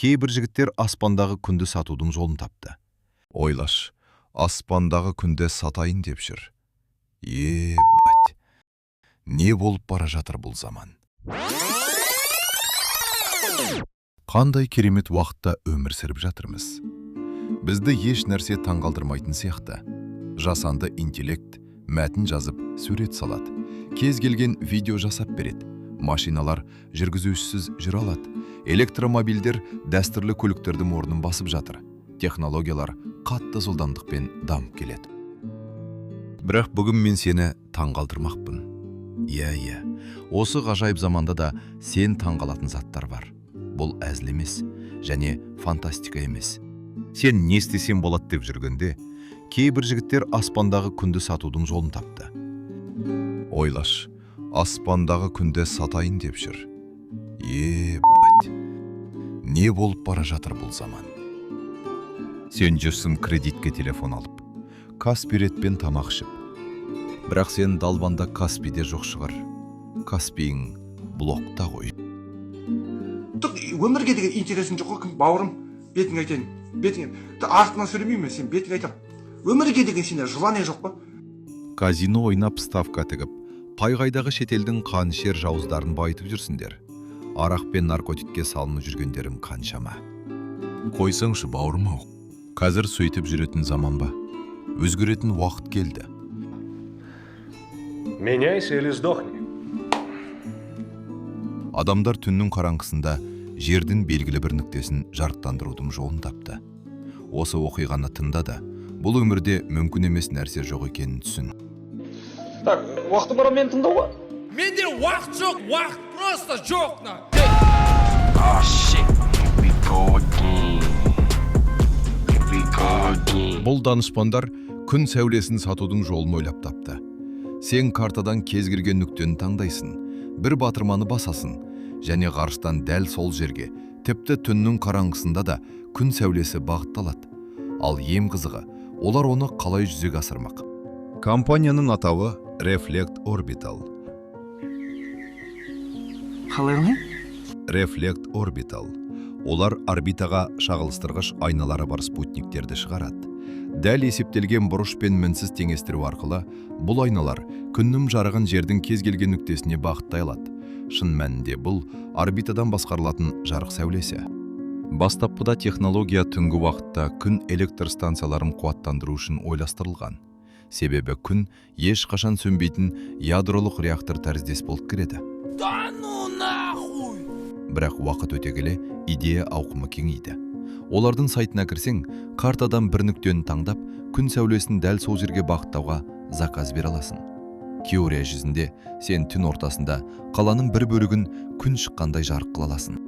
кейбір жігіттер аспандағы күнді сатудың жолын тапты. Ойлаш, аспандағы күнде сатайын деп жүр. Бать, не болып бара жатыр бұл заман? Қандай керемет уақытта өмір сүріп жатырмыз. Бізді еш нәрсе таңғалдырмайтын сияқты. Жасанды интеллект мәтін жазып, сурет салады. Кез келген видео жасап береді. Машиналар жүргізушісіз жүре алады. Электромобильдер дәстүрлі көліктердің орнын басып жатыр. Технологиялар қатты жылдамдықпен дамып келеді. Бірақ бүгін мен сені таңғалдырмақпын. Иә, осы ғажайып заманда да сен таңғалатын заттар бар. Бұл әзіл емес, және фантастика емес. Сен не істесем болады деп жүргенде, кейбір жігіттер аспандағы күнді сатудың жолын тапты. Ойлаш, аспандағы күнде сатайын деп жүр. Бать, не болып бара жатыр бұл заман? Сен жүрсің кредитке телефон алып, Каспий ретпен тамақ ішіп. Бірақ сен далбанда Каспийде жоқ шығар. Каспийің блокта ғой. Өмірге деген интересің жоқ қой, бауырым, бетің айтайын. Бетің артынан сөйлемеймін, сен бетің айтам. Өмірге деген сенде желание жоқ па? Казино ойнап ставка тігіп, қай-қайдағы шетелдің қанішер жауыздарын байытып жүрсіңдер. Арақ пен наркотикке салынып жүргендерің қаншама. Қойсаңшы бауырым-ау, қазір сөйтіп жүретін заман ба? Өзгеретін уақыт келді. Меняйся или сдохни. Адамдар түннің қараңғысында жердің белгілі бір нүктесін жарықтандырудың жолын тапты. Осы оқиғаны тыңда да, бұл өмірде мүмкін емес нәрсе жоқ екенін түсін. Так, уақыты бар мен тыңдауға? Менде уақыт жоқ, уақыт просто жоқ. Бұл данышпандар күн сәулесін сатудың жолын ойлап тапты. Сен картадан кез келген нүктені таңдайсың, бір батырманы басасың, және ғарыштан дәл сол жерге, тіпті түннің қараңғысында да күн сәулесі бағытталады. Ал ең қызығы, олар оны қалай жүзеге асырмақ? Компанияның атауы Reflect Orbital. Қалай? Reflect Orbital. Олар орбитаға шағылыстырғыш айналары бар спутниктерді шығарады. Дәл есептелген бұрыш пен мінсіз теңестіру арқылы, бұл айналар күннің жарығын жердің кез келген нүктесіне бағыттай алады. Шын мәнінде бұл орбитадан басқарылатын жарық сәулесі. Бастапқыда технология түнгі уақытта күн электр станцияларын қуаттандыру үшін ойластырылған. Себебі күн ешқашан сөнбейтін ядролық реактор тәріздес болып кіреді. Бірақ уақыт өте келе идея ауқымы кеңейді. Олардың сайтына кірсең, картадан бір нүктені таңдап, күн сәулесін дәл сол жерге бағыттауға заказ бере аласың. Теория жүзінде сен түн ортасында қаланың бір бөлігін күн шыққандай жарық қыла аласың.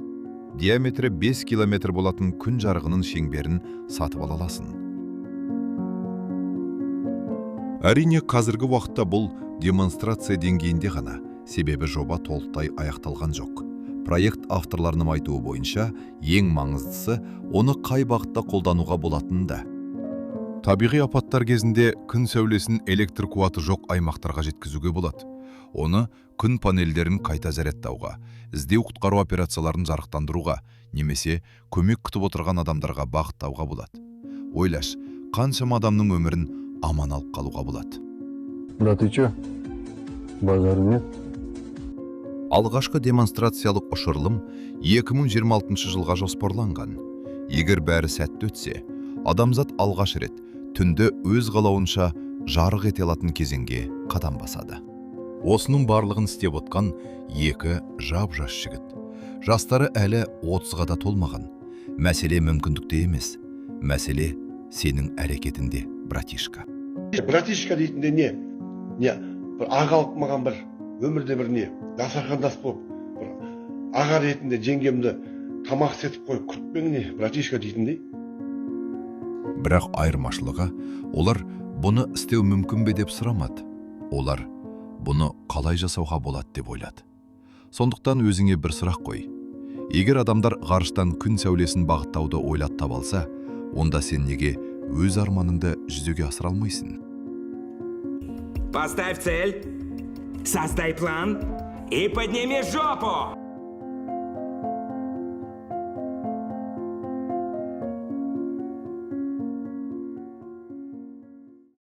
Диаметрі 5 километр болатын күн жарығының шеңберін сатып ала аласың. Әрине, қазіргі уақытта бұл демонстрация деңгейінде ғана, себебі жоба толықтай аяқталған жоқ. Проект авторларының айтуы бойынша, ең маңыздысы оны қай бағытта қолдануға болатынында. Табиғи апаттар кезінде күн сәулесін электр қуаты жоқ аймақтарға жеткізуге болады. Оны күн панельдерін қайта зарядтауға, іздеу құтқару операцияларын жарықтандыруға, немесе көмек күтіп отырған адамдарға бағыттауға болады. Ойлаш, қаншама адамның өмірін аман алып қалуға болады. Брат, ты чё? Базар нет? Алғашқы демонстрациялық ұшырылым 2026 жылға жоспарланған. Егер бәрі сәтті өтсе, адамзат алғаш рет түнді өз қалауынша жарық ете алатын кезеңге қадам басады. Осының барлығын істеп отқан екі жап-жас жігіт. Жастары әлі 30-ға да толмаған. Мәселе мүмкіндікте емес. Мәселе сенің әрекетінде, братишка. Братишка дейтінде не? Бір ағалық маған бір өмірде бір не? Дасақандас болып, бір аға ретінде жеңгемді тамақ сетіп қой, күтпең не? Братишка дейтіндей. Бірақ айырмашылығы, олар бұны істеу мүмкін бе деп сұрамады. Олар бұны қалай жасауға болады деп ойлады. Сондықтан өзіңе бір сұрақ қой. Егер адамдар ғарыштан күн сәулесін бағыттауды ойлап таба алса, онда сен неге өз арманыңды жүзеге асыра алмайсың? Поставь цель, создай план и подними жопу!